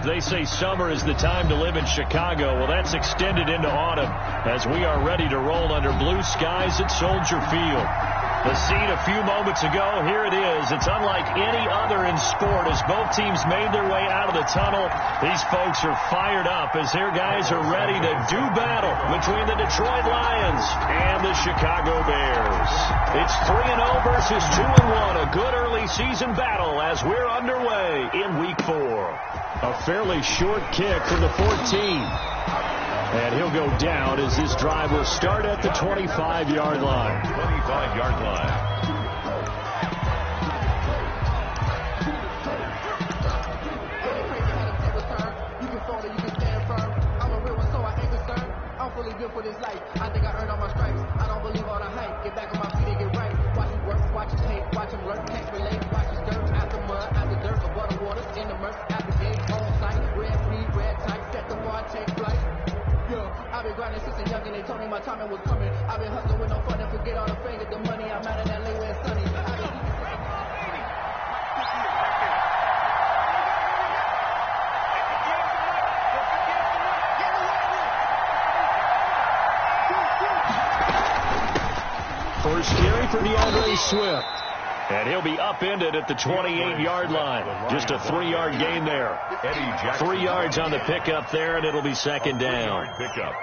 They say summer is the time to live in Chicago. Well, that's extended into autumn as we are ready to roll under blue skies at Soldier Field. The scene a few moments ago, here it is. It's unlike any other in sport as both teams made their way out of the tunnel. These folks are fired up as their guys are ready to do battle between the Detroit Lions and the Chicago Bears. It's 3-0 versus 2-1, a good early season battle as we're underway in Week 4. A fairly short kick from the 14. And he'll go down as this drive will start at the 25-yard line. 25-yard line. You can fold it, you can stand firm. I'm a real one, so I ain't concerned. I'm fully built for this life. I think I earned all my stripes. I don't believe all the hype. Get back on my feet and get right. Watch me work, watch it tape, watch him lurk, can't relate. Watch it stir, after mud, after dirt, above the waters, in the murk, after gate, on sight. Red free, red tight, set the bar, take flight. I've been grinding since a young and they told me my timing was coming. I've been hustling with no fun and forget all the fame, get the money. I'm out in LA where it's sunny. First carry for DeAndre Swift. And he'll be upended at the 28-yard line. Just a 3-yard gain there. 3 yards on the pickup there, and it'll be second down. Pickup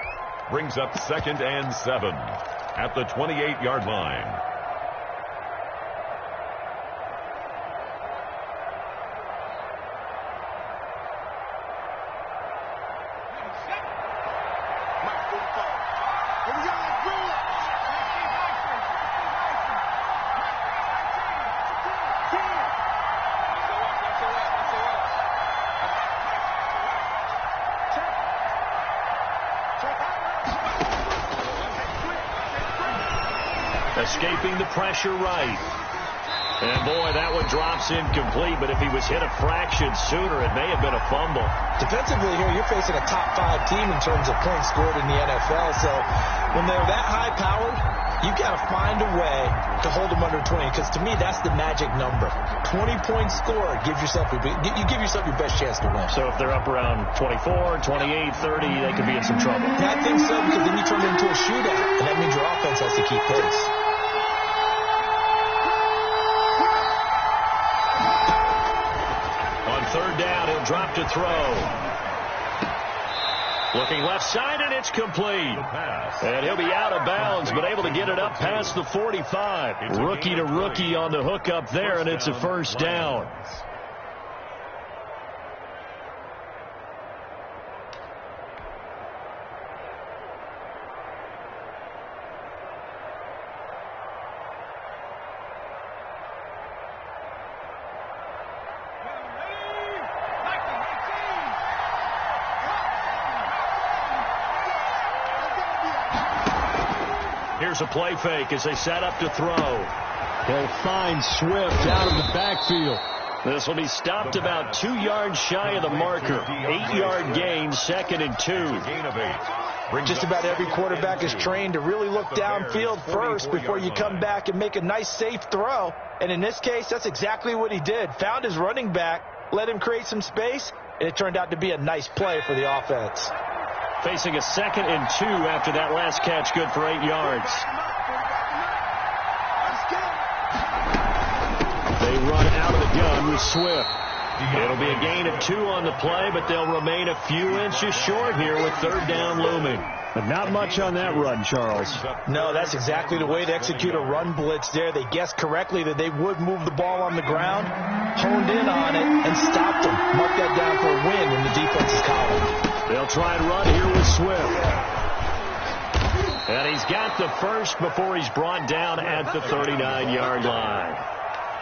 brings up 2nd and 7 at the 28-yard line. Escaping the pressure right. And boy, that one drops incomplete, but if he was hit a fraction sooner, it may have been a fumble. Defensively here, you're facing a top 5 team in terms of points scored in the NFL, so when they're that high-powered, you've got to find a way to hold them under 20, because to me, that's the magic number. 20 points scored, you give yourself your best chance to win. So if they're up around 24, 28, 30, they could be in some trouble. Yeah, I think so, because then you turn it into a shootout, and that means your offense has to keep pace. Third down, he'll drop to throw. Looking left side, and it's complete. And he'll be out of bounds, but able to get it up past the 45. Rookie to rookie on the hook up there, and it's a first down. Here's a play fake as they set up to throw. He'll find Swift out of the backfield. This will be stopped about 2 yards shy of the marker. 8-yard gain, 2nd and 2. Just about every quarterback is trained to really look downfield first before you come back and make a nice, safe throw. And in this case, that's exactly what he did. Found his running back, let him create some space, and it turned out to be a nice play for the offense. Facing a 2nd and 2 after that last catch, good for 8 yards. They run out of the gun with Swift. It'll be a gain of 2 on the play, but they'll remain a few inches short here with third down looming. But not much on that run, Charles. No, that's exactly the way to execute a run blitz there. They guessed correctly that they would move the ball on the ground, honed in on it, and stopped them. Mark that down for a win when the defense is calling. They'll try and run here with Swift. And he's got the first before he's brought down at the 39-yard line.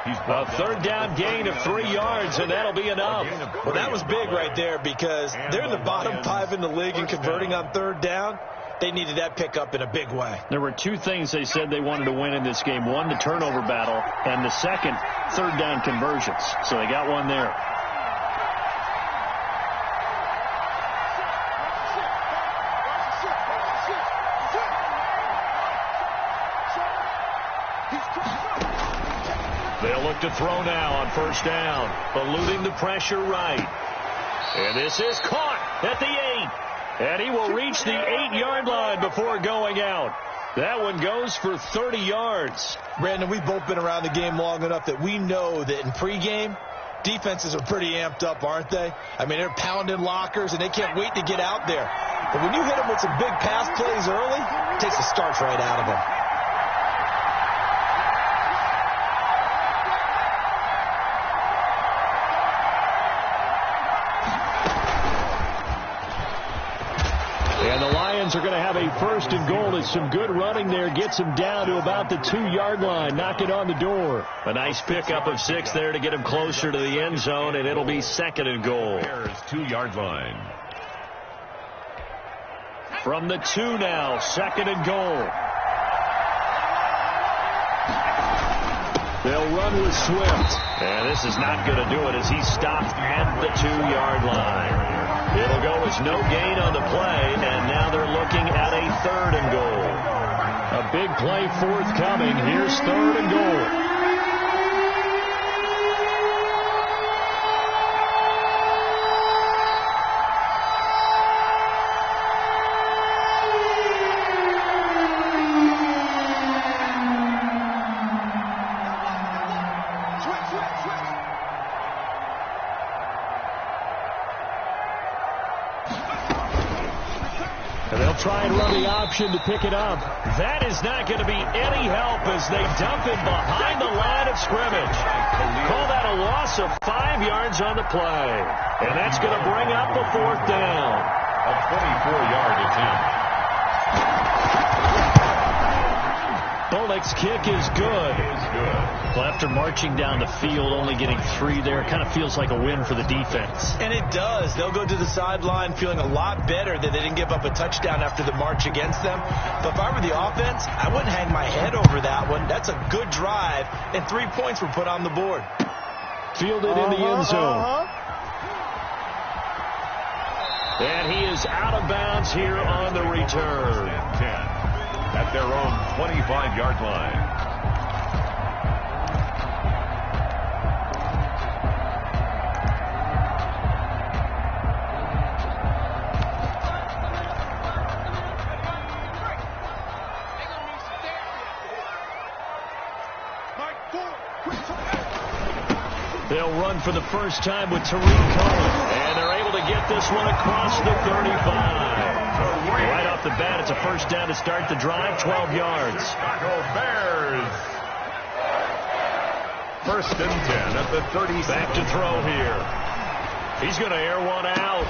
A third down gain of 3 yards, and that'll be enough. Well, that was big right there because they're the bottom 5 in the league in converting on third down. They needed that pickup in a big way. There were 2 things they said they wanted to win in this game. One, the turnover battle, and the second, third down conversions. So they got one there. They'll look to throw now on first down, eluding the pressure right. And this is caught at the 8. And he will reach the 8-yard line before going out. That one goes for 30 yards. Brandon, we've both been around the game long enough that we know that in pregame, defenses are pretty amped up, aren't they? I mean, they're pounding lockers, and they can't wait to get out there. But when you hit them with some big pass plays early, it takes the starch right out of them. And the Lions are going to have a 1st and goal. As some good running there gets them down to about the 2-yard line. Knock it on the door. A nice pickup of 6 there to get him closer to the end zone, and it'll be 2nd and goal. Bears 2-yard line. From the 2 now, 2nd and goal. They'll run with Swift. And this is not going to do it as he's stopped at the 2-yard line. It'll go as no gain on the play, and now they're looking at a 3rd and goal. A big play forthcoming. Here's 3rd and goal. Try and run the option to pick it up. That is not going to be any help as they dump it behind the line of scrimmage. Call that a loss of 5 yards on the play. And that's going to bring up a 4th down. A 24-yard attempt. Bullock's kick is good. Well, after marching down the field, only getting 3 there, it kind of feels like a win for the defense. And it does. They'll go to the sideline feeling a lot better that they didn't give up a touchdown after the march against them. But if I were the offense, I wouldn't hang my head over that one. That's a good drive, and 3 points were put on the board. Fielded in the end zone. And he is out of bounds here on the return. 10 at their own 25-yard line. They'll run for the first time with Tariq Cohen. And they're able to get this one across the 35. Right off the bat, it's a 1st down to start the drive, 12 yards. Chicago Bears. 1st and 10 at the 30. Back to throw here. He's going to air one out.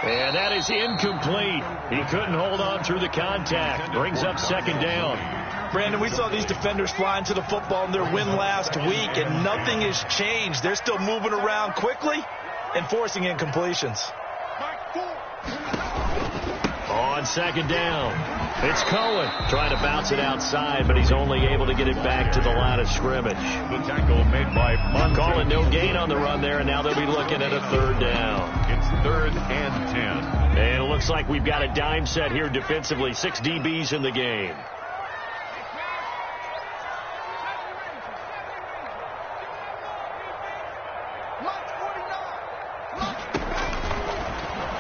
And that is incomplete. He couldn't hold on through the contact. Brings up 2nd down. Brandon, we saw these defenders flying to the football in their win last week, and nothing has changed. They're still moving around quickly and forcing incompletions. On 2nd down, it's Cohen trying to bounce it outside, but he's only able to get it back to the line of scrimmage. The tackle made by Monte. Calling no gain on the run there, and now they'll be looking at a 3rd down. It's 3rd and 10. And it looks like we've got a dime set here defensively. 6 DBs in the game.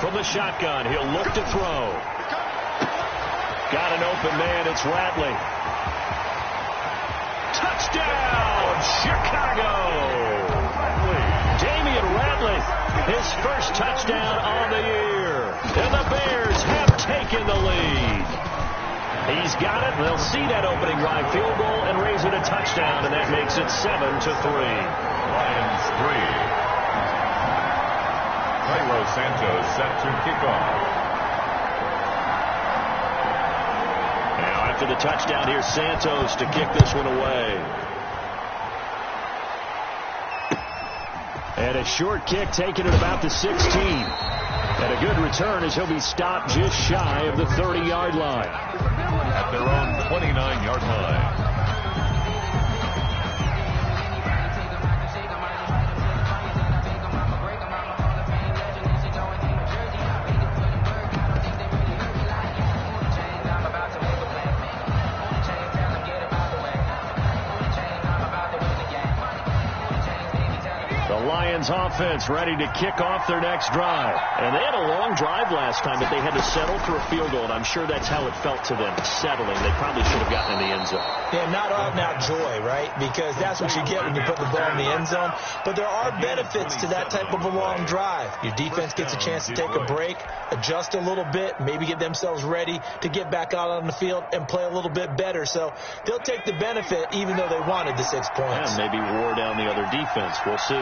From the shotgun, he'll look to throw. Got an open man, it's Ratley. Touchdown, Chicago! Damian Ratley, his 1st touchdown on the year. And the Bears have taken the lead. He's got it. They'll see that opening drive field goal and raise it a touchdown, and that makes it 7-3. Lions 3. Cairo Santos set to kick off. Now after the touchdown, here's Santos to kick this one away. And a short kick taken at about the 16. And a good return as he'll be stopped just shy of the 30-yard line. At their own 29-yard line. The Lions offense ready to kick off their next drive. And they had a long drive last time, but they had to settle for a field goal, and I'm sure that's how it felt to them, settling. They probably should have gotten in the end zone. Yeah, not out-and-out joy, right? Because that's what you get when you put the ball in the end zone. But there are benefits to that type of a long drive. Your defense gets a chance to take a break, adjust a little bit, maybe get themselves ready to get back out on the field and play a little bit better. So they'll take the benefit even though they wanted the 6 points. And maybe wore down the other defense. We'll see.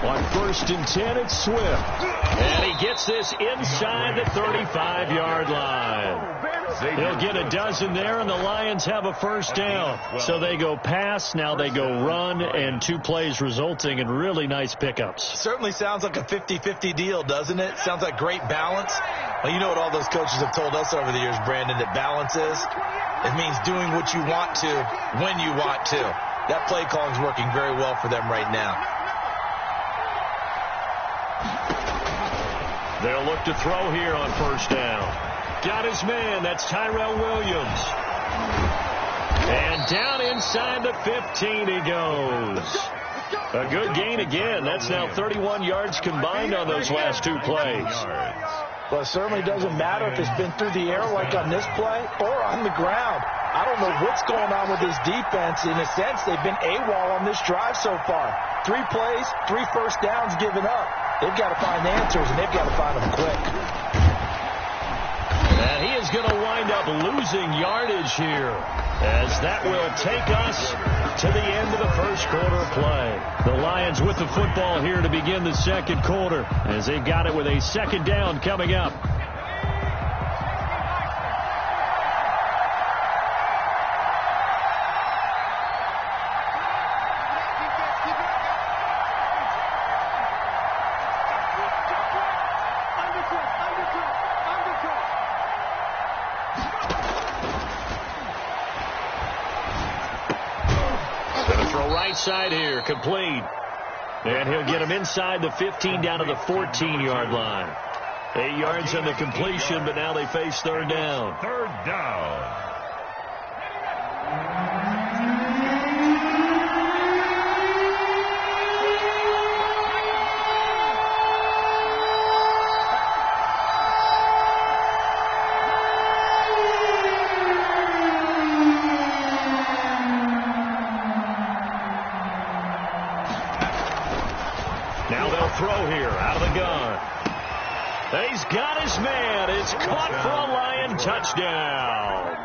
On 1st and 10, it's Swift. And he gets this inside the 35-yard line. He'll get a dozen there, and the Lions have a first down. So they go pass, now they go run, and 2 plays resulting in really nice pickups. Certainly sounds like a 50-50 deal, doesn't it? Sounds like great balance. Well, you know what all those coaches have told us over the years, Brandon, that balance is? It means doing what you want to when you want to. That play calling is working very well for them right now. They'll look to throw here on first down. Got his man. That's Tyrell Williams. And down inside the 15 he goes. A good gain again. That's now 31 yards combined on those last 2 plays. Well, it certainly doesn't matter if it's been through the air like on this play or on the ground. I don't know what's going on with this defense. In a sense, they've been AWOL on this drive so far. 3 plays, 3 first downs given up. They've got to find answers, and they've got to find them quick. And he is going to wind up losing yardage here, as that will take us to the end of the first quarter of play. The Lions with the football here to begin the second quarter, as they've got it with a second down coming up. Side here, complete. And he'll get him inside the 15 down to the 14-yard line. 8 yards on the completion, but now they face third down. Third down. Throw here out of the gun. He's got his man. It's caught for a Lion touchdown.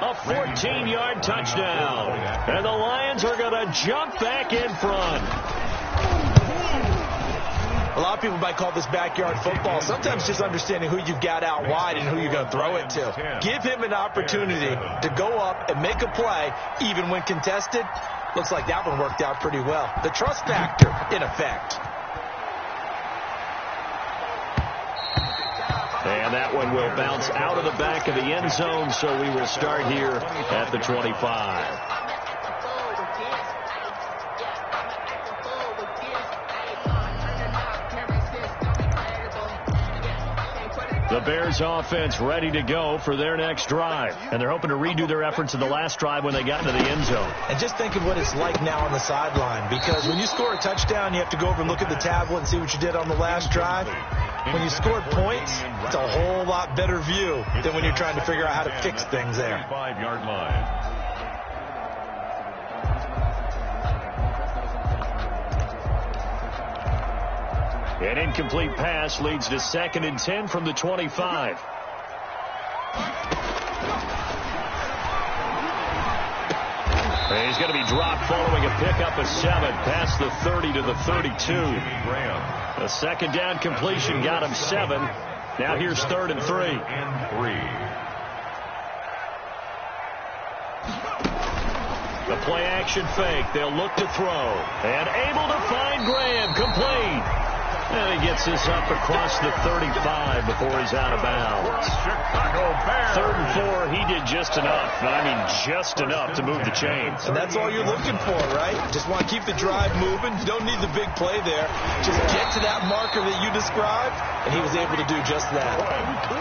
A 14-yard touchdown. And the Lions are going to jump back in front. A lot of people might call this backyard football. Sometimes just understanding who you've got out wide and who you're going to throw it to. Give him an opportunity to go up and make a play, even when contested. Looks like that one worked out pretty well. The trust factor, in effect. And that one will bounce out of the back of the end zone, so we will start here at the 25. The Bears offense ready to go for their next drive. And they're hoping to redo their efforts in the last drive when they got into the end zone. And just think of what it's like now on the sideline. Because when you score a touchdown, you have to go over and look at the tablet and see what you did on the last drive. When you scored points, it's a whole lot better view than when you're trying to figure out how to fix things there. 5-yard line. An incomplete pass leads to 2nd and 10 from the 25. He's going to be dropped following a pickup of 7 past the 30 to the 32. A second down completion got him 7. Now here's 3rd and 3. The play action fake. They'll look to throw. And able to find Graham. Complete. And he gets this up across the 35 before he's out of bounds. 3rd and 4. He did did just enough. And I mean just enough to move the chains. And that's all you're looking for, right? Just want to keep the drive moving. You don't need the big play there. Just get to that marker that you described, and he was able to do just that.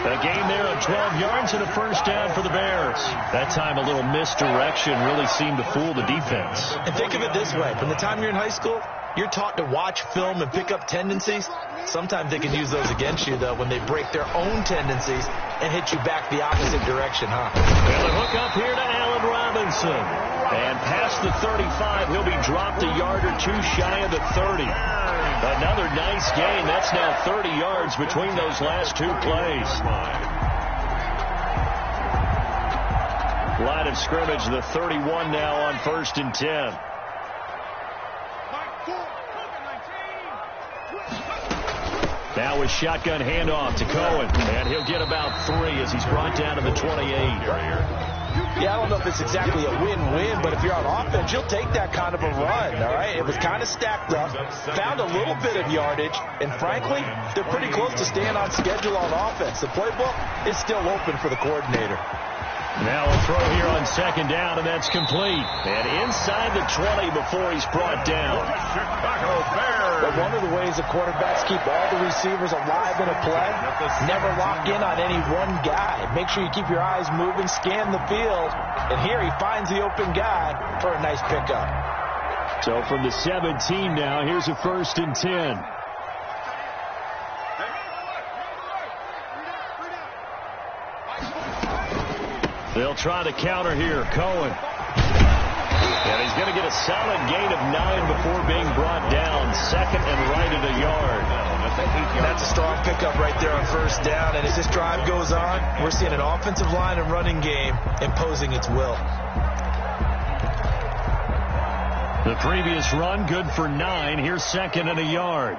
A gain there of 12 yards and a first down for the Bears. That time a little misdirection really seemed to fool the defense. And think of it this way. From the time you're in high school, you're taught to watch film and pick up tendencies. Sometimes they can use those against you, though, when they break their own tendencies and hit you back the opposite direction, huh? And the hook up here to Allen Robinson. And past the 35, he'll be dropped a yard or two shy of the 30. Another nice gain. That's now 30 yards between those last two plays. Line of scrimmage, the 31 now on 1st and 10. Now with shotgun handoff to Cohen. And he'll get about 3 as he's brought down to the 28. Yeah, I don't know if it's exactly a win-win, but if you're on offense, you'll take that kind of a run, all right? It was kind of stacked up, found a little bit of yardage, and frankly, they're pretty close to staying on schedule on offense. The playbook is still open for the coordinator. Now a throw here on 2nd down, and that's complete. And inside the 20 before he's brought down. Chicago Bears. But one of the ways the quarterbacks keep all the receivers alive in a play, never lock in on any one guy. Make sure you keep your eyes moving, scan the field, and here he finds the open guy for a nice pickup. So from the 17 now, here's a 1st and 10. They'll try to counter here. Cohen. And he's going to get a solid gain of 9 before being brought down. 2nd and right at a yard. That's a strong pickup right there on 1st down. And as this drive goes on, we're seeing an offensive line and running game imposing its will. The previous run good for 9. Here's 2nd and a yard.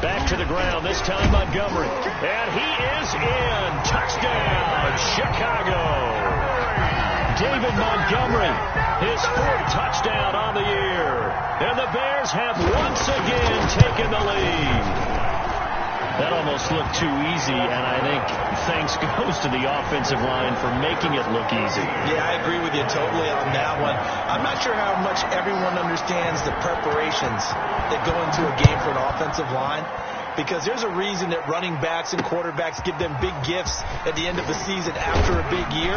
Back to the ground, this time Montgomery. And he is in. Touchdown, Chicago. David Montgomery, his 4th touchdown on the year. And the Bears have once again taken the lead. That almost looked too easy, and I think thanks goes to the offensive line for making it look easy. Yeah, I agree with you totally on that one. I'm not sure how much everyone understands the preparations that go into a game for an offensive line, because there's a reason that running backs and quarterbacks give them big gifts at the end of the season after a big year.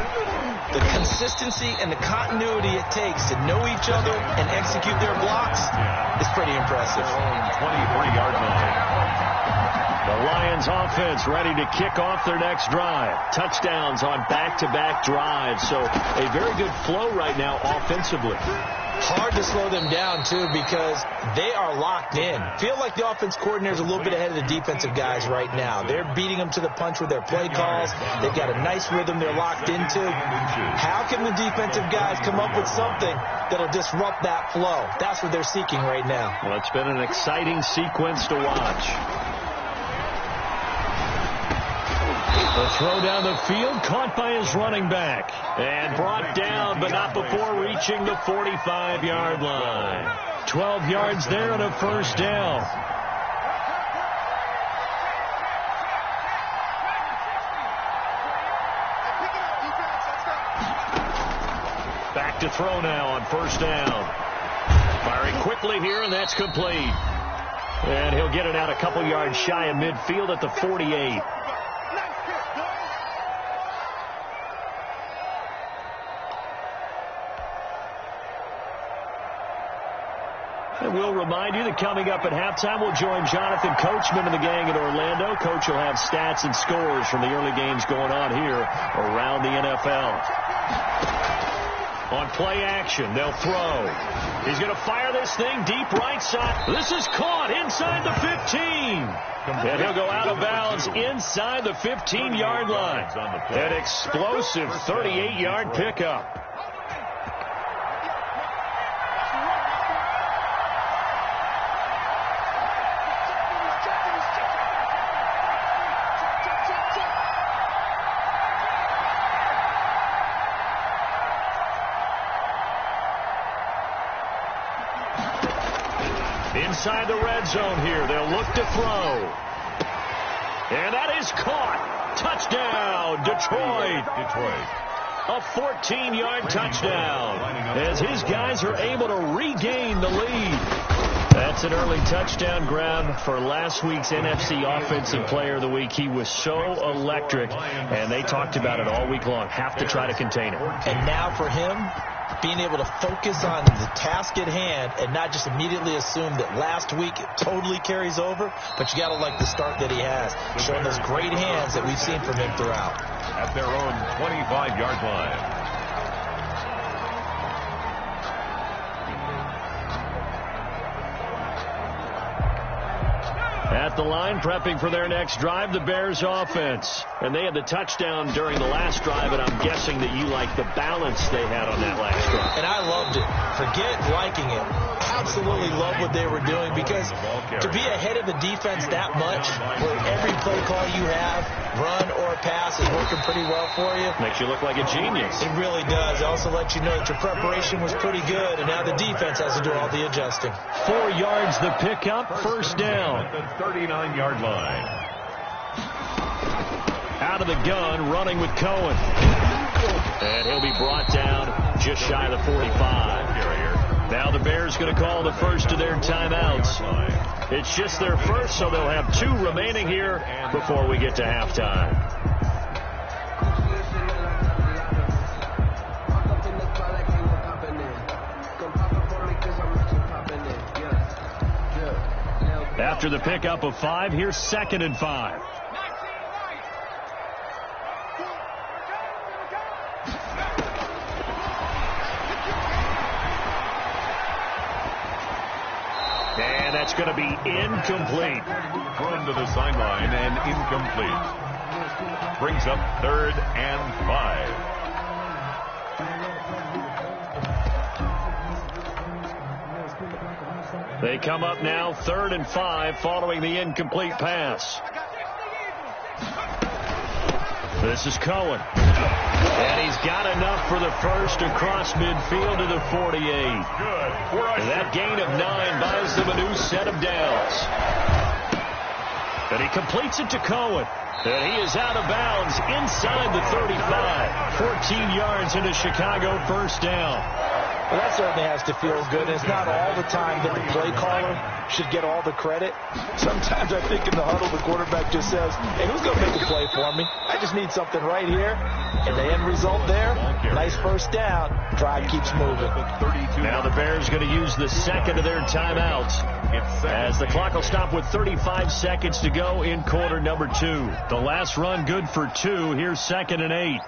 The consistency and the continuity it takes to know each other and execute their blocks is pretty impressive. 23-yard line. The Lions offense ready to kick off their next drive. Touchdowns on back-to-back drives. So a very good flow right now offensively. Hard to slow them down, too, because they are locked in. Feel like the offense coordinator is a little bit ahead of the defensive guys right now. They're beating them to the punch with their play calls. They've got a nice rhythm they're locked into. How can the defensive guys come up with something that'll disrupt that flow? That's what they're seeking right now. Well, it's been an exciting sequence to watch. The throw down the field, caught by his running back. And brought down, but not before reaching the 45-yard line. 12 yards there and a 1st down. Back to throw now on 1st down. Firing quickly here, and that's complete. And he'll get it out a couple yards shy of midfield at the 48. And we'll remind you that coming up at halftime, we'll join Jonathan Coachman and the gang in Orlando. Coach will have stats and scores from the early games going on here around the NFL. On play action, they'll throw. He's going to fire this thing deep right side. This is caught inside the 15. And he'll go out of bounds inside the 15-yard line. An explosive 38-yard pickup. inside the red zone here. They'll look to throw. And that is caught. Touchdown, Detroit. A 14-yard touchdown as his guys are able to regain the lead. That's an early touchdown grab for last week's NFC Offensive Player of the Week. He was so electric, and they talked about it all week long. Have to try to contain him. And now for him, being able to focus on the task at hand and not just immediately assume that last week it totally carries over, but you got to like the start that he has, showing those great hands that we've seen from him throughout. At their own 25-yard line. At the line, prepping for their next drive, the Bears offense. And they had the touchdown during the last drive, and I'm guessing that you like the balance they had on that last drive. And I loved it. Forget liking it. Absolutely love what they were doing, because to be ahead of the defense that much, where every play call you have, run or pass, is working pretty well for you. Makes you look like a genius. It really does. It also lets you know that your preparation was pretty good, and now the defense has to do all the adjusting. 4 yards the pickup, first down. At the 39-yard line. Out of the gun, running with Cohen. And he'll be brought down just shy of the 45. Now the Bears going to call the first of their timeouts. It's just their first, so they'll have 2 remaining here before we get to halftime. After the pickup of 5, here's 2nd and 5. And that's going to be incomplete. Thrown to the sideline and incomplete. Brings up 3rd and 5. They come up now 3rd and 5 following the incomplete pass. This is Cohen. And he's got enough for the first across midfield to the 48. And that gain of 9 buys them a new set of downs. And he completes it to Cohen. And he is out of bounds inside the 35. 14 yards into Chicago, first down. Well, that certainly has to feel good. It's not all the time that the play caller should get all the credit. Sometimes I think in the huddle, the quarterback just says, hey, who's going to make a play for me? I just need something right here. And the end result there, nice first down. Drive keeps moving. Now the Bears going to use the second of their timeouts as the clock will stop with 35 seconds to go in quarter number 2. The last run good for 2. Here's 2nd and 8.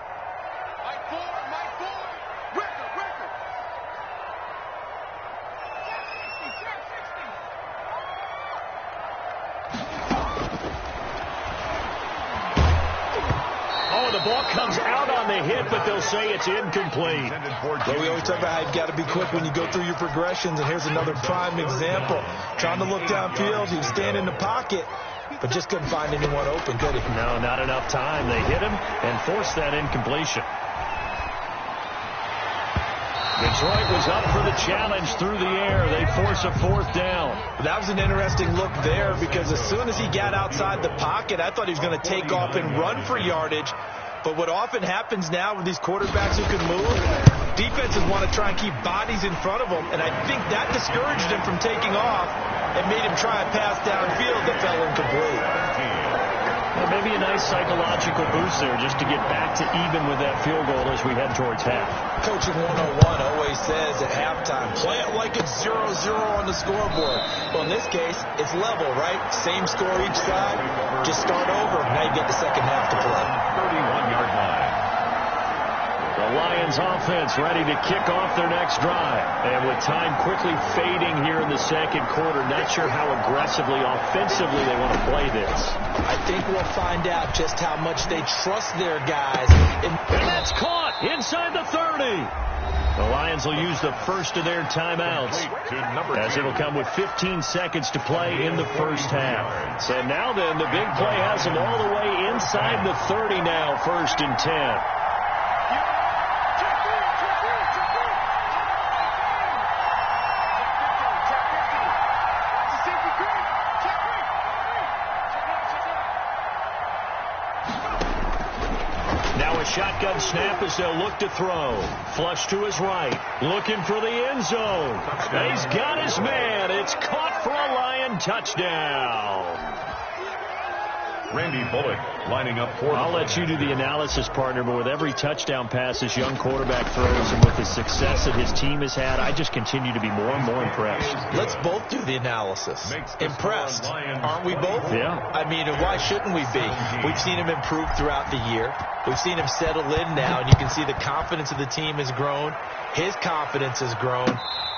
But they'll say it's incomplete. Well, we always talk about how you've got to be quick when you go through your progressions, and here's another prime example. Trying to look downfield, he was standing in the pocket, but just couldn't find anyone open, could he? No, not enough time. They hit him and forced that incompletion. Detroit was up for the challenge through the air. They force a 4th down. That was an interesting look there, because as soon as he got outside the pocket, I thought he was going to take off and run for yardage. But what often happens now with these quarterbacks who can move, defenses want to try and keep bodies in front of them, and I think that discouraged him from taking off and made him try a pass downfield that fell incomplete. Well, maybe a nice psychological boost there just to get back to even with that field goal as we head towards half. Coaching 101 always says at halftime, play it like it's 0-0 on the scoreboard. Well, in this case, it's level, right? Same score each side. Just start over. Now you get the second half to play. 31-yard line. The Lions offense ready to kick off their next drive. And with time quickly fading here in the second quarter, not sure how aggressively, offensively they want to play this. I think we'll find out just how much they trust their guys. And that's caught inside the 30. The Lions will use the first of their timeouts, as it'll come with 15 seconds to play in the first half. And now then, the big play has them all the way inside the 30 now, 1st and 10. shotgun snap as they'll look to throw. Flush to his right. Looking for the end zone. He's got his man. It's caught for a Lion touchdown. Randy Bullock lining up for. I'll let you do the analysis, partner, but with every touchdown pass this young quarterback throws and with the success that his team has had, I just continue to be more and more impressed. Let's both do the analysis. Impressed. Aren't we both? Yeah. I mean, and why shouldn't we be? We've seen him improve throughout the year. We've seen him settle in now, and you can see the confidence of the team has grown. His confidence has grown.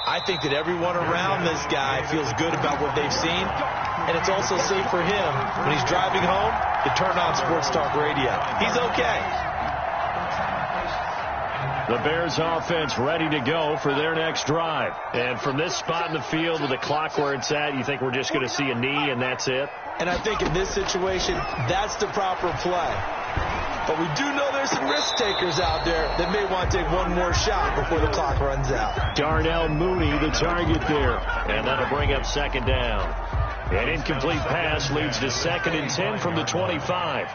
I think that everyone around this guy feels good about what they've seen, and it's also safe for him when he's driving home to turn on Sports Talk Radio. He's okay. The Bears offense ready to go for their next drive. And from this spot in the field with the clock where it's at, you think we're just going to see a knee and that's it? And I think in this situation, that's the proper play. But we do know there's some risk takers out there that may want to take one more shot before the clock runs out. Darnell Mooney, the target there. And that'll bring up second down. An incomplete pass leads to 2nd and 10 from the 25.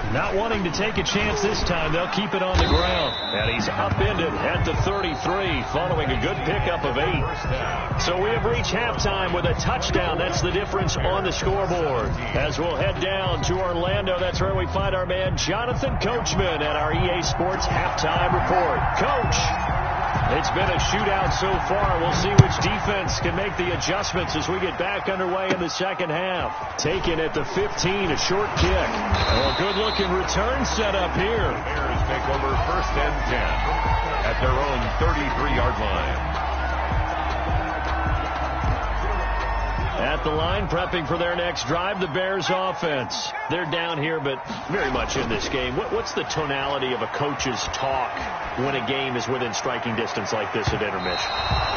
Not wanting to take a chance this time, they'll keep it on the ground. And he's upended at the 33 following a good pickup of 8. So we have reached halftime with a touchdown. That's the difference on the scoreboard. As we'll head down to Orlando, that's where we find our man Jonathan Coachman at our EA Sports Halftime Report. Coach, it's been a shootout so far. We'll see which defense can make the adjustments as we get back underway in the second half. Taken at the 15, a short kick. Oh, good-looking return set up here. Bears take over 1st and 10 at their own 33-yard line. At the line, prepping for their next drive, the Bears offense. They're down here, but very much in this game. What's the tonality of a coach's talk when a game is within striking distance like this at intermission?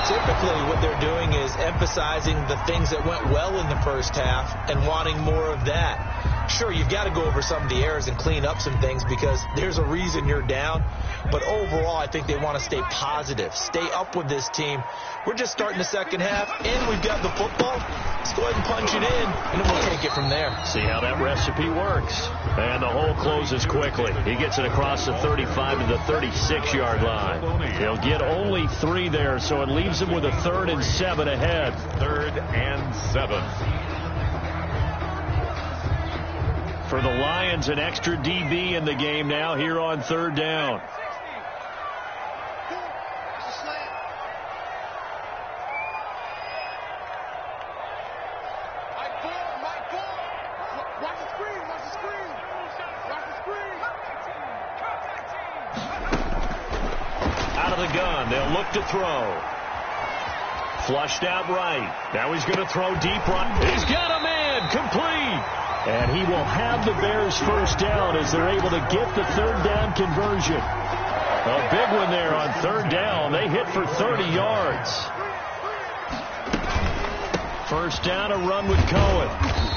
Typically, what they're doing is emphasizing the things that went well in the first half and wanting more of that. Sure, you've got to go over some of the errors and clean up some things because there's a reason you're down. But overall, I think they want to stay positive, stay up with this team. We're just starting the second half, and we've got the football. Let's go ahead and punch it in, and then we'll take it from there. See how that recipe works. And the hole closes quickly. He gets it across the 35 to the 36-yard line. He'll get only 3 there, so it leaves him with a 3rd and 7 ahead. 3rd and 7. For the Lions, an extra DB in the game now here on 3rd down. Out of the gun, they'll look to throw. Flushed out right. Now he's going to throw deep right. He's got a man, complete. And he will have the Bears first down as they're able to get the 3rd down conversion. A big one there on 3rd down. They hit for 30 yards. First down, a run with Cohen.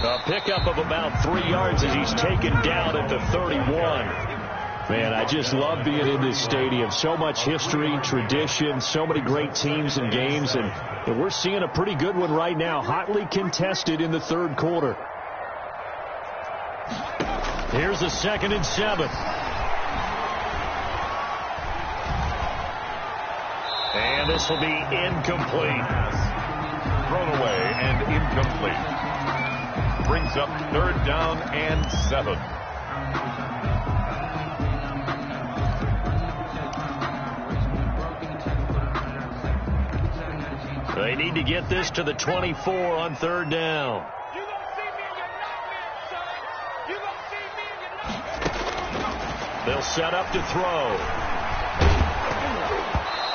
A pickup of about 3 yards as he's taken down at the 31. Man, I just love being in this stadium. So much history, tradition, so many great teams and games. And we're seeing a pretty good one right now. Hotly contested in the 3rd quarter. Here's a 2nd and 7. And this will be incomplete. Thrown away and incomplete. Brings up 3rd down and 7. They need to get this to the 24 on 3rd down. They'll set up to throw.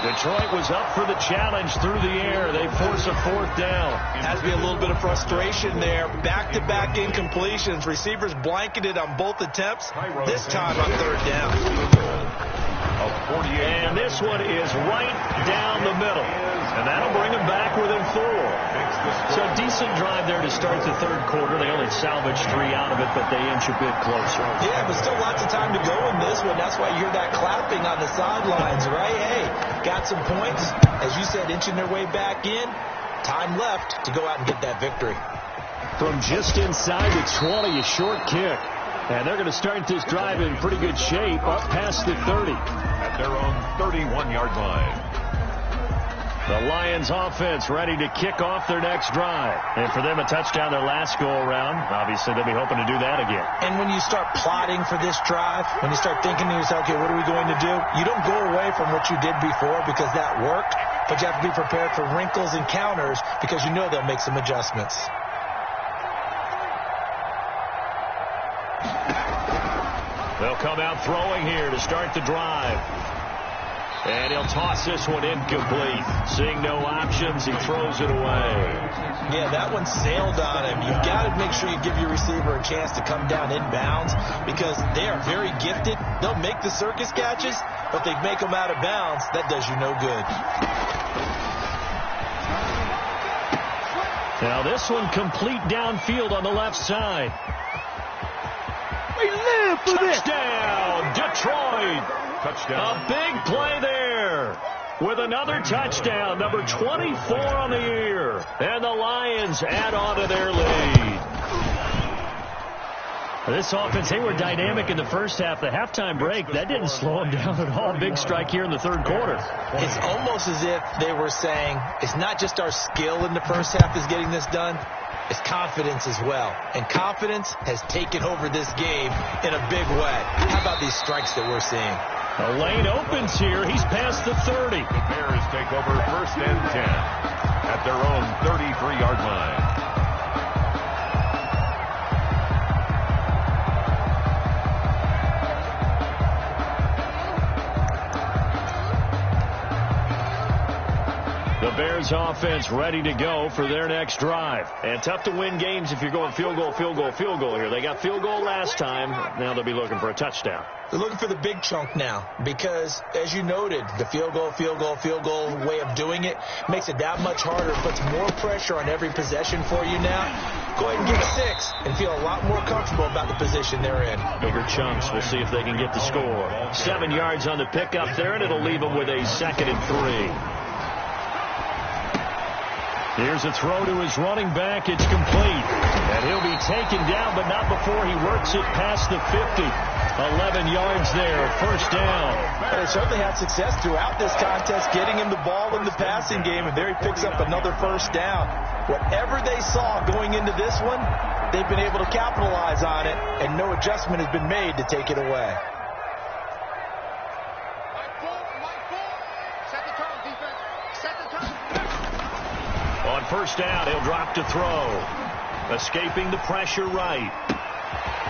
Detroit was up for the challenge through the air. They force a 4th down. Has to be a little bit of frustration there. Back-to-back incompletions. Receivers blanketed on both attempts. This time on 3rd down. And this one is right down the middle. And that'll bring them back within 4. So a decent drive there to start the 3rd quarter. They only salvaged 3 out of it, but they inch a bit closer. Yeah, but still lots of time to go in this one. That's why you hear that clapping on the sidelines, right? Hey, got some points. As you said, inching their way back in. Time left to go out and get that victory. From just inside the 20, a short kick. And they're going to start this drive in pretty good shape up past the 30. At their own 31-yard line. The Lions offense ready to kick off their next drive. And for them, a touchdown their last go-around. Obviously, they'll be hoping to do that again. And when you start plotting for this drive, when you start thinking to yourself, okay, what are we going to do? You don't go away from what you did before because that worked, but you have to be prepared for wrinkles and counters because you know they'll make some adjustments. They'll come out throwing here to start the drive. And he'll toss this one incomplete. Seeing no options, he throws it away. Yeah, that one sailed on him. You've got to make sure you give your receiver a chance to come down inbounds because they are very gifted. They'll make the circus catches, but they make them out of bounds. That does you no good. Now this one complete downfield on the left side. Touchdown, Detroit. Touchdown. A big play there with another touchdown, number 24 on the year. And the Lions add on to their lead. This offense, they were dynamic in the first half. The halftime break, that didn't slow them down at all. Big strike here in the third quarter. It's almost as if they were saying, it's not just our skill in the first half is getting this done. It's confidence as well. And confidence has taken over this game in a big way. How about these strikes that we're seeing? The lane opens here. He's past the 30. The Bears take over 1st and 10 at their own 33-yard line. The Bears offense ready to go for their next drive. And tough to win games if you're going field goal, field goal, field goal here. They got field goal last time. Now they'll be looking for a touchdown. They're looking for the big chunk now because, as you noted, the field goal way of doing it makes it that much harder. It puts more pressure on every possession for you now. Go ahead and get 6 and feel a lot more comfortable about the position they're in. Bigger chunks. We'll see if they can get the score. 7 yards on the pickup there, and it'll leave them with a 2nd and 3. Here's a throw to his running back. It's complete. And he'll be taken down, but not before he works it past the 50. 11 yards there. 1st down. They certainly had success throughout this contest, getting him the ball in the passing game, and there he picks up another 1st down. Whatever they saw going into this one, they've been able to capitalize on it, and no adjustment has been made to take it away. On 1st down, he'll drop to throw. Escaping the pressure right.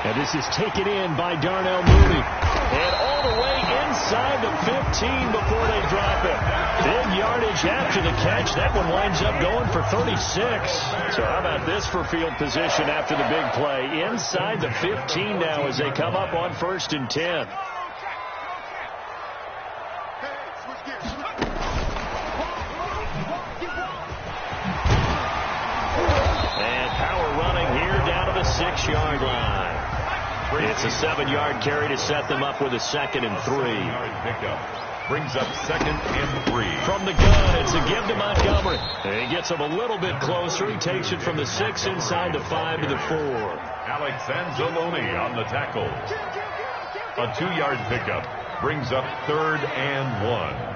And this is taken in by Darnell Mooney. And all the way inside the 15 before they drop it. Big yardage after the catch. That one winds up going for 36. So how about this for field position after the big play? Inside the 15 now as they come up on 1st and 10. The 6-yard line. It's a 7-yard carry to set them up with a 2nd and 3. Brings up 2nd and 3. From the gun, it's a give to Montgomery. And he gets him a little bit closer. He takes it from the 6 inside the 5 to the 4. Alex Anzalone on the tackle. A 2-yard pickup brings up 3rd and 1.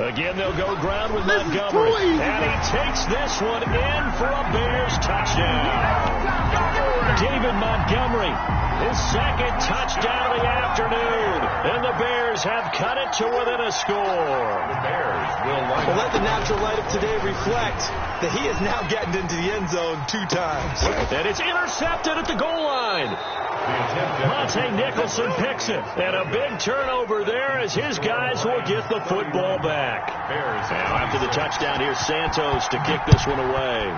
Again, they'll go ground with Montgomery. And he takes this one in for a Bears touchdown. David Montgomery, his 2nd touchdown of the afternoon. And the Bears have cut it to within a score. The Bears will line Well, let the natural light of today reflect that he has now gotten into the end zone 2 times. And it's intercepted at the goal line. Monte Nicholson picks it. And a big turnover there as his guys will get the football back. Now after the touchdown, here's Santos to kick this one away.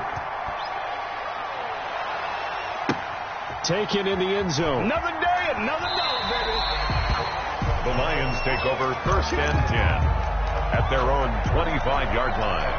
Taken in the end zone. Another day, another dollar, baby. The Lions take over 1st and 10 at their own 25-yard line.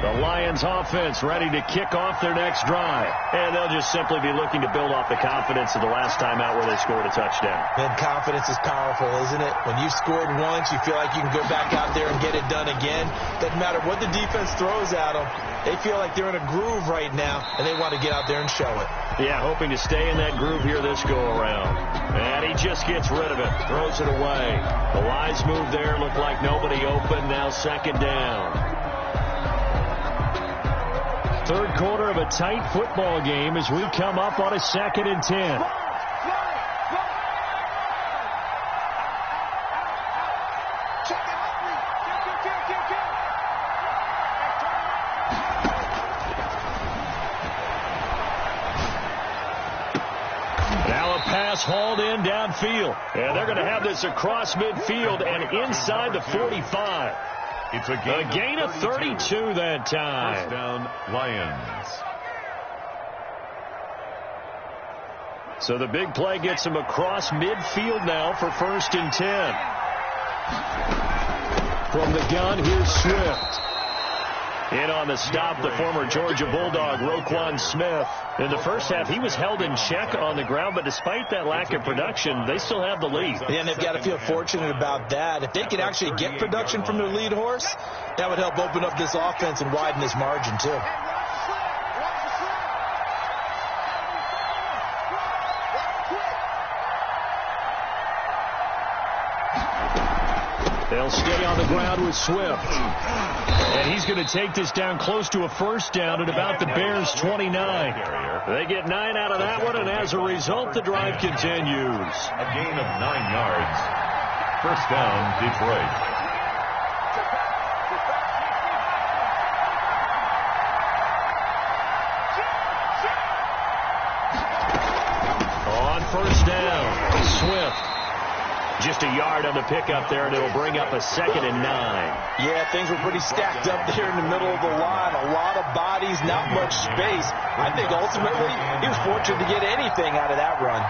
The The Lions offense ready to kick off their next drive. And they'll just simply be looking to build off the confidence of the last time out where they scored a touchdown. And confidence is powerful, isn't it? When you've scored once, you feel like you can go back out there and get it done again. Doesn't matter what the defense throws at them. They feel like they're in a groove right now, and they want to get out there and show it. Yeah, hoping to stay in that groove here this go-around. And he just gets rid of it, throws it away. The wise move there, looked like nobody open, now second down. Third quarter of a tight football game as we come up on a 2nd and 10. Now a pass hauled in downfield. And they're going to have this across midfield and inside the 45. It's a gain of 32 that time. First down, Lions. So the big play gets him across midfield now for 1st and 10. From the gun, here's Swift. In on the stop, the former Georgia Bulldog, Roquan Smith. In the first half, he was held in check on the ground, but despite that lack of production, they still have the lead. Yeah, and they've got to feel fortunate about that. If they could actually get production from their lead horse, that would help open up this offense and widen this margin, too. They'll stay on the ground with Swift. And he's going to take this down close to a first down at about the Bears' 29. They get 9 out of that one, and as a result, the drive continues. A gain of 9 yards. First down, Detroit. On first down, Swift. Just a yard on the pickup there, and it'll bring up a 2nd and 9. Yeah, things were pretty stacked up there in the middle of the line. A lot of bodies, not much space. I think ultimately he was fortunate to get anything out of that run.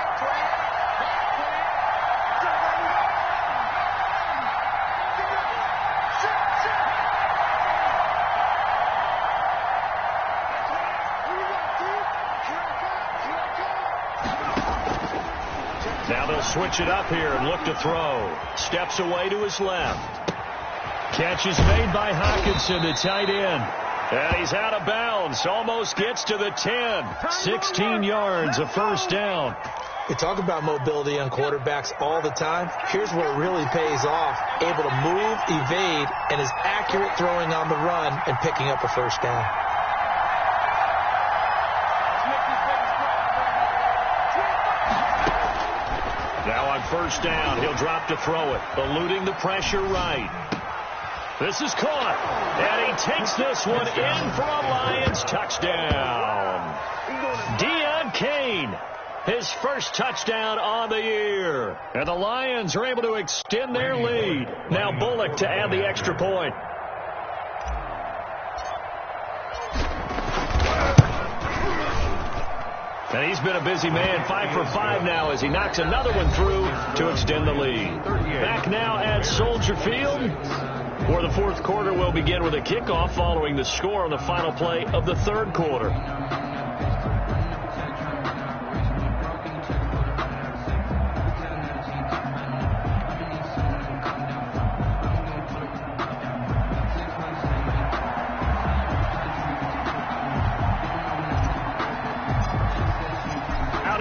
Now they'll switch it up here and look to throw. Steps away to his left. Catch is made by Hockenson, the tight end. And he's out of bounds. Almost gets to the 10. 16 yards, a first down. We talk about mobility on quarterbacks all the time. Here's where it really pays off. Able to move, evade, and is accurate throwing on the run and picking up a first down. Now on first down, he'll drop to throw it, eluding the pressure right. This is caught, and he takes this one in for a Lions touchdown. Deion Kane, his first touchdown on the year. And the Lions are able to extend their lead. Now Bullock to add the extra point. And he's been a busy man, 5 for 5 now as he knocks another one through to extend the lead. Back now at Soldier Field, where the fourth quarter will begin with a kickoff following the score on the final play of the third quarter.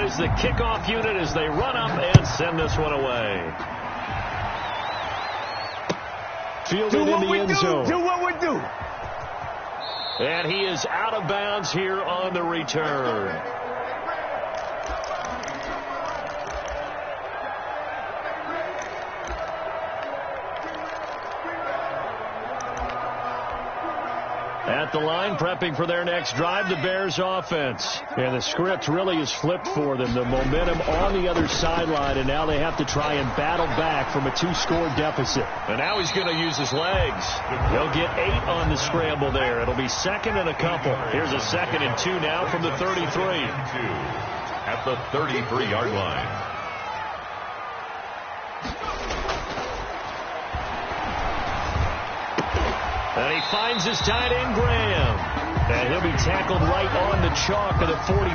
Is the kickoff unit as they run up and send this one away. Fielded in the end zone. Do what we do. And he is out of bounds here on the return. At the line, prepping for their next drive, the Bears offense. And the script really is flipped for them. The momentum on the other sideline, and now they have to try and battle back from a 2-score deficit. And now he's going to use his legs. They'll get 8 on the scramble there. It'll be 2nd and a couple. Here's a 2nd and 2 now from the 33. At the 33-yard line. And he finds his tight end, Graham. And he'll be tackled right on the chalk of the 45.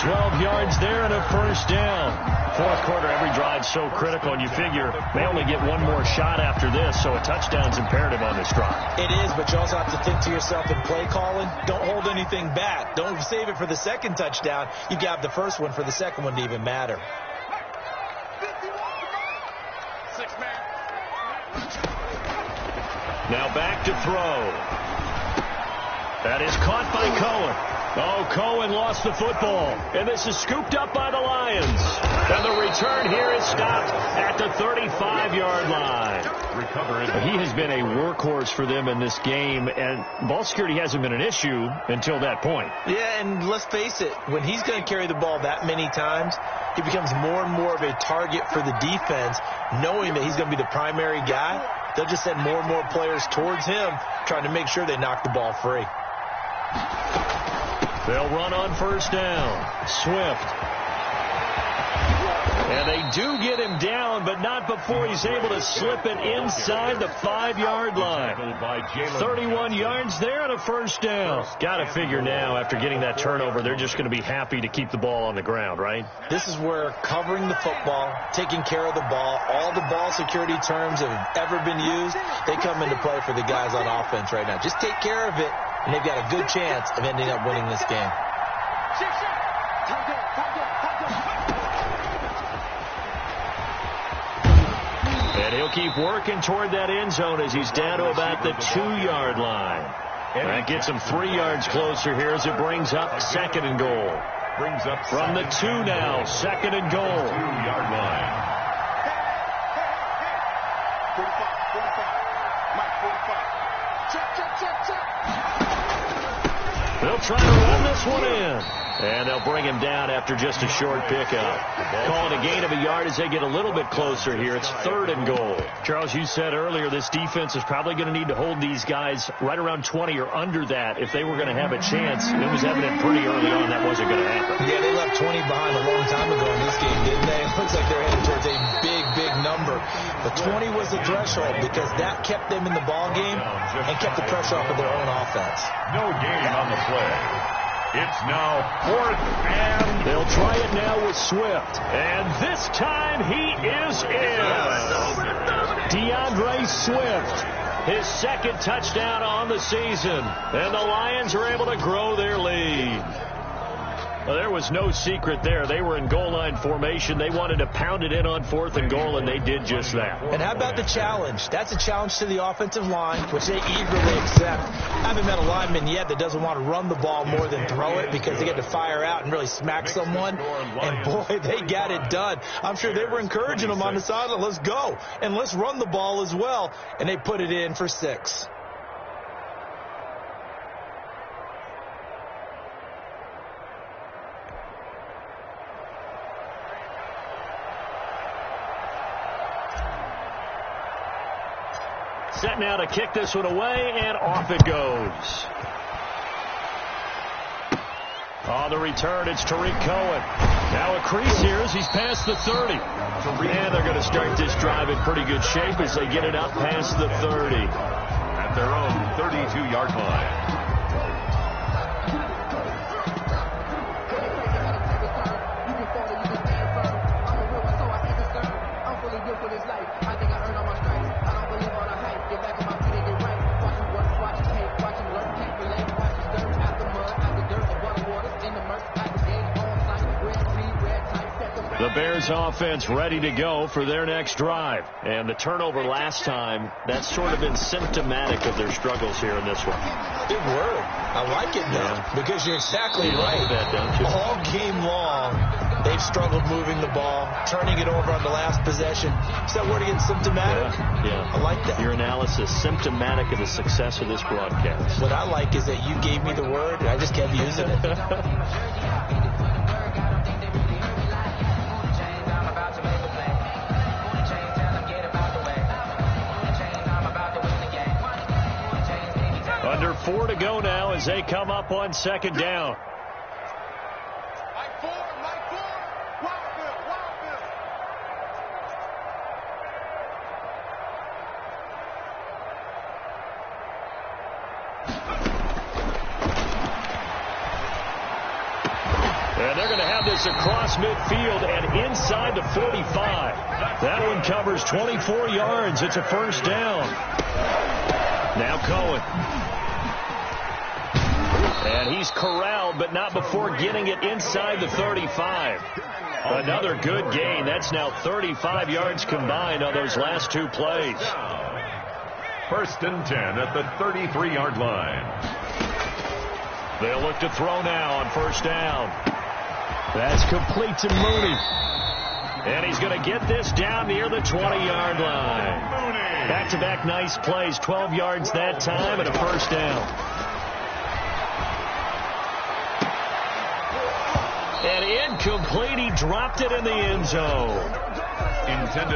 12 yards there and a first down. Fourth quarter, every drive so critical, and you figure they only get one more shot after this, so a touchdown's imperative on this drive. It is, but you also have to think to yourself in play calling, don't hold anything back. Don't save it for the second touchdown. You got the first one for the second one to even matter. Now back to throw. That is caught by Cohen. Oh, Cohen lost the football. And this is scooped up by the Lions. And the return here is stopped at the 35-yard line. He has been a workhorse for them in this game, and ball security hasn't been an issue until that point. Yeah, and let's face it, when he's going to carry the ball that many times, he becomes more and more of a target for the defense, knowing that he's going to be the primary guy. They'll just send more and more players towards him, trying to make sure they knock the ball free. They'll run on first down. Swift. And they do get him down, but not before he's able to slip it inside the 5-yard line. 31 yards there and a first down. Got to figure now, after getting that turnover, they're just going to be happy to keep the ball on the ground, right? This is where covering the football, taking care of the ball, all the ball security terms that have ever been used, they come into play for the guys on offense right now. Just take care of it, and they've got a good chance of ending up winning this game. And he'll keep working toward that end zone as he's down to about the 2-yard line. And that gets him 3 yards closer here as it brings up second and goal. From the 2 now, second and goal. 2-yard line. 45. They'll try to run this one in. And they'll bring him down after just a short pickup. Calling a gain of a yard as they get a little bit closer here. It's third and goal. Charles, you said earlier this defense is probably going to need to hold these guys right around 20 or under that if they were going to have a chance. It was evident pretty early on that wasn't going to happen. Yeah, they left 20 behind a long time ago in this game, didn't they? It looks like they're heading towards a big, big number. But 20 was the threshold because that kept them in the ball game and kept the pressure off of their own offense. No gain on the play. It's now fourth and... They'll try it now with Swift. And this time he is in. DeAndre Swift, his second touchdown on the season. And the Lions are able to grow their lead. Well, there was no secret there. They were in goal line formation. They wanted to pound it in on fourth and goal, and they did just that. And how about the challenge? That's a challenge to the offensive line, which they eagerly accept. I haven't met a lineman yet that doesn't want to run the ball more than throw it because they get to fire out and really smack someone. And, boy, they got it done. I'm sure they were encouraging them on the sideline. Let's go. And let's run the ball as well. And they put it in for 6. Set now to kick this one away, and off it goes. On the return, it's Tariq Cohen. Now a crease here as he's past the 30. And they're going to start this drive in pretty good shape as they get it up past the 30. At their own 32-yard line. The Bears offense ready to go for their next drive. And the turnover last time, that's sort of been symptomatic of their struggles here in this one. Big word. I like it now because you're exactly right. That, don't you? All game long, they've struggled moving the ball, turning it over on the last possession. Is that word again, symptomatic? Yeah. I like that. Your analysis, symptomatic of the success of this broadcast. What I like is that you gave me the word, and I just kept using it. Under 4 to go now as they come up on second down. have this across midfield and inside the 45. That one covers 24 yards. It's a first down. Now Cohen. And he's corralled, but not before getting it inside the 35. Another good gain. That's now 35 yards combined on those last two plays. First and 10 at the 33-yard line. They'll look to throw now on first down. That's complete to Mooney. And he's going to get this down near the 20-yard line. Back-to-back nice plays, 12 yards that time and a first down. And incomplete. He dropped it in the end zone.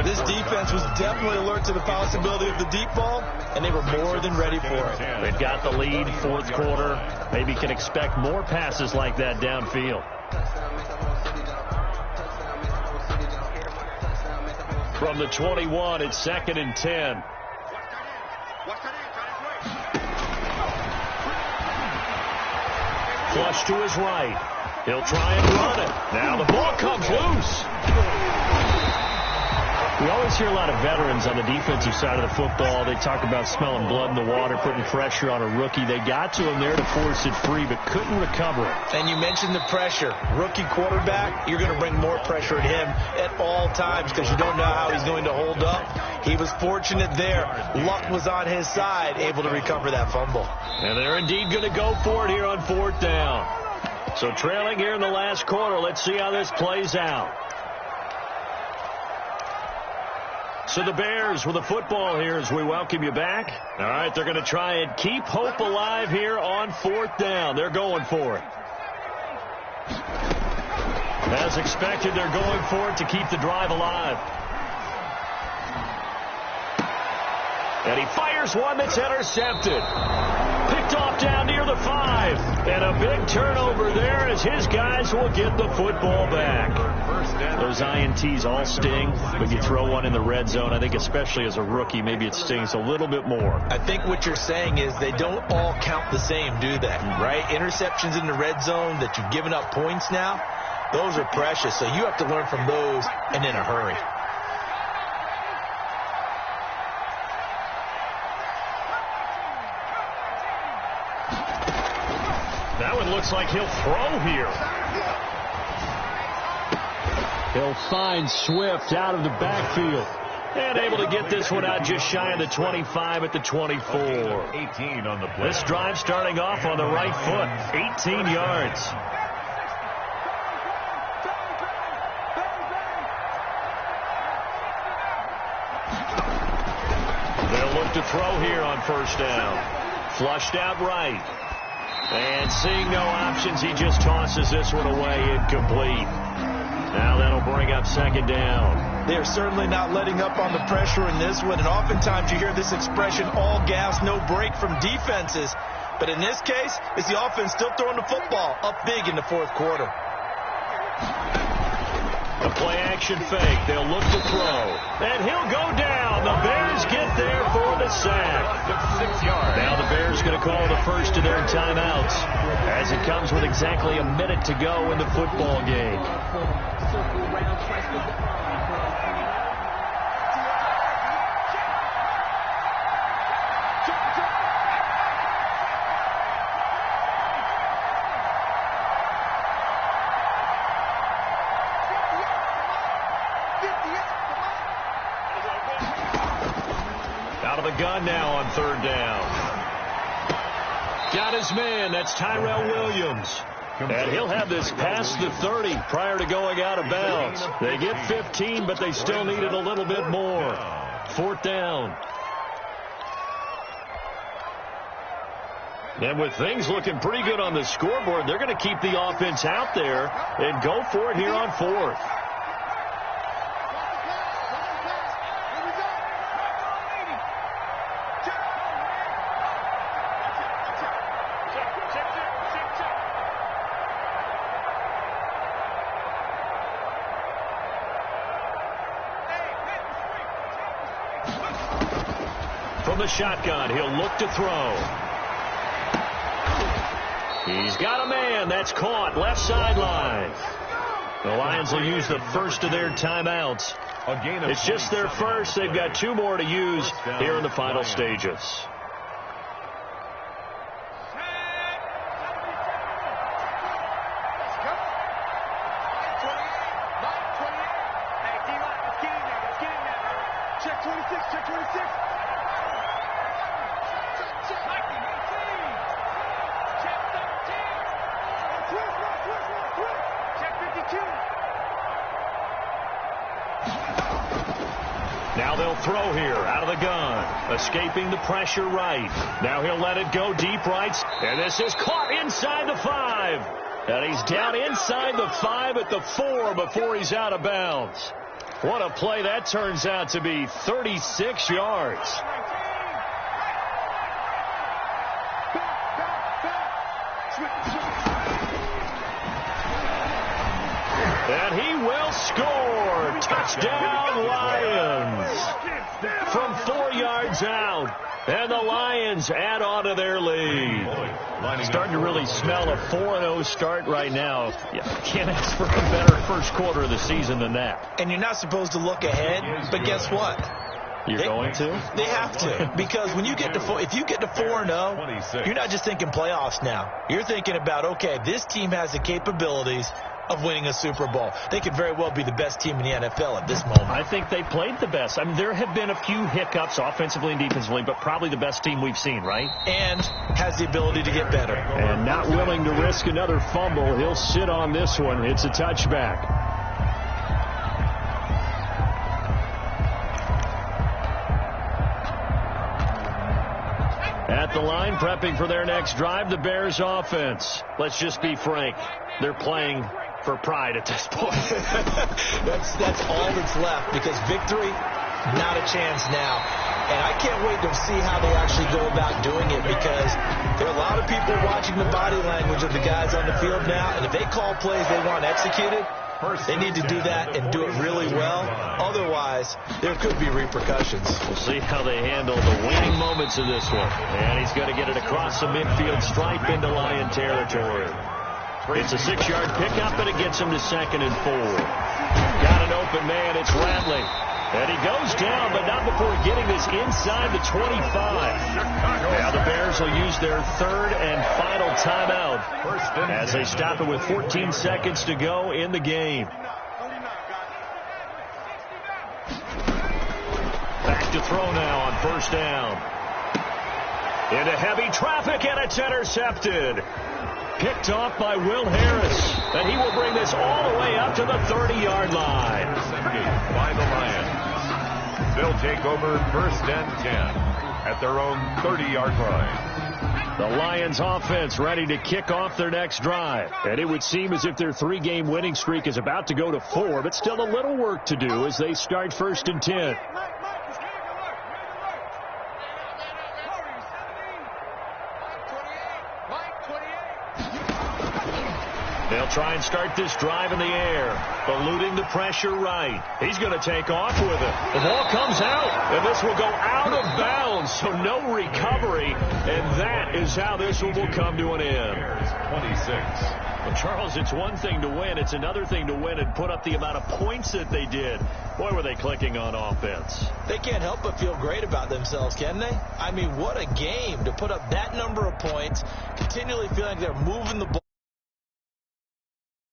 This defense was definitely alert to the possibility of the deep ball, and they were more than ready for it. They've got the lead, fourth quarter. Maybe can expect more passes like that downfield. From the 21, it's 2nd and 10. Flush to his right. He'll try and run it. Now the ball comes loose. We always hear a lot of veterans on the defensive side of the football. They talk about smelling blood in the water, putting pressure on a rookie. They got to him there to force it free, but couldn't recover it. And you mentioned the pressure. Rookie quarterback, you're going to bring more pressure at him at all times because you don't know how he's going to hold up. He was fortunate there. Luck was on his side, able to recover that fumble. And they're indeed going to go for it here on fourth down. So trailing here in the last quarter. Let's see how this plays out. So the Bears with the football here as we welcome you back. All right, they're going to try and keep hope alive here on fourth down. They're going for it. As expected, they're going for it to keep the drive alive. And he fires one that's intercepted. Picked off down near the 5. And a big turnover there as his guys will get the football back. Those INTs all sting, but you throw one in the red zone, I think especially as a rookie, maybe it stings a little bit more. I think what you're saying is they don't all count the same, do they? Right? Interceptions in the red zone that you've given up points now, those are precious. So you have to learn from those and in a hurry. That one looks like he'll throw here. He'll find Swift out of the backfield. And able to get this one out just shy of the 25 at the 24. 18 on the play. This drive starting off on the right foot. 18 yards. They'll look to throw here on first down. Flushed out right. And seeing no options, he just tosses this one away, incomplete. Now that'll bring up second down. They're certainly not letting up on the pressure in this one, and oftentimes you hear this expression, all gas, no break from defenses. But in this case, it's the offense still throwing the football up big in the fourth quarter. A play-action fake. They'll look to throw. And he'll go down. The Bears get there for the sack. 6 yards. Now the Bears going to call the first of their timeouts as it comes with exactly a minute to go in the football game. Out of the gun now on third down. Got his man. That's Tyrell Williams. And he'll have this past the 30 prior to going out of bounds. They get 15, but they still needed a little bit more. Fourth down. And with things looking pretty good on the scoreboard, they're going to keep the offense out there and go for it here on fourth. From the shotgun, he'll look to throw. He's got a man. That's caught left sideline. The Lions will use the first of their timeouts. It's just their first. They've got 2 more to use here in the final stages. Check 26, check 26. Now they'll throw here out of the gun. Escaping the pressure right. Now he'll let it go deep right. And this is caught inside the 5. And he's down inside the 5 at the 4 before he's out of bounds. What a play that turns out to be. 36 yards. And he will score. Touchdown, Lions. From 4 yards out. And the Lions add on to their lead. Starting to really smell a 4-0 start right now. You can't ask for a better first quarter of the season than that. And you're not supposed to look ahead, but guess what? You're going to? They have to, because when you get to if you get to 4-0, you're not just thinking playoffs now. You're thinking about, okay, this team has the capabilities of winning a Super Bowl. They could very well be the best team in the NFL at this moment. I think they played the best. I mean, there have been a few hiccups offensively and defensively, but probably the best team we've seen, right? And has the ability to get better. And not willing to risk another fumble. He'll sit on this one. It's a touchback. At the line, prepping for their next drive, the Bears offense. Let's just be frank. They're playing for pride at this point. that's all that's left, because victory, not a chance now. And I can't wait to see how they actually go about doing it, because there are a lot of people watching the body language of the guys on the field now, and if they call plays they want executed, they need to do that and do it really well. Otherwise, there could be repercussions. We'll see how they handle the waning moments of this one. And he's going to get it across the midfield stripe into Lion territory. It's a 6-yard pickup, and it gets him to 2nd and 4. Got an open man. It's Ratley. And he goes down, but not before getting this inside the 25. Now the Bears will use their 3rd and final timeout as they stop it with 14 seconds to go in the game. Back to throw now on 1st down. Into heavy traffic, and it's intercepted. Picked off by Will Harris. And he will bring this all the way up to the 30-yard line. By the Lions. They'll take over 1st and 10 at their own 30-yard line. The Lions offense ready to kick off their next drive. And it would seem as if their 3-game winning streak is about to go to 4, but still a little work to do as they start 1st and 10. They'll try and start this drive in the air, eluding the pressure right. He's going to take off with it. The ball comes out, and this will go out of bounds, so no recovery, and that is how this one will come to an end. 26. Well, Charles, it's one thing to win. It's another thing to win and put up the amount of points that they did. Boy, were they clicking on offense. They can't help but feel great about themselves, can they? I mean, what a game to put up that number of points, continually feeling like they're moving the ball.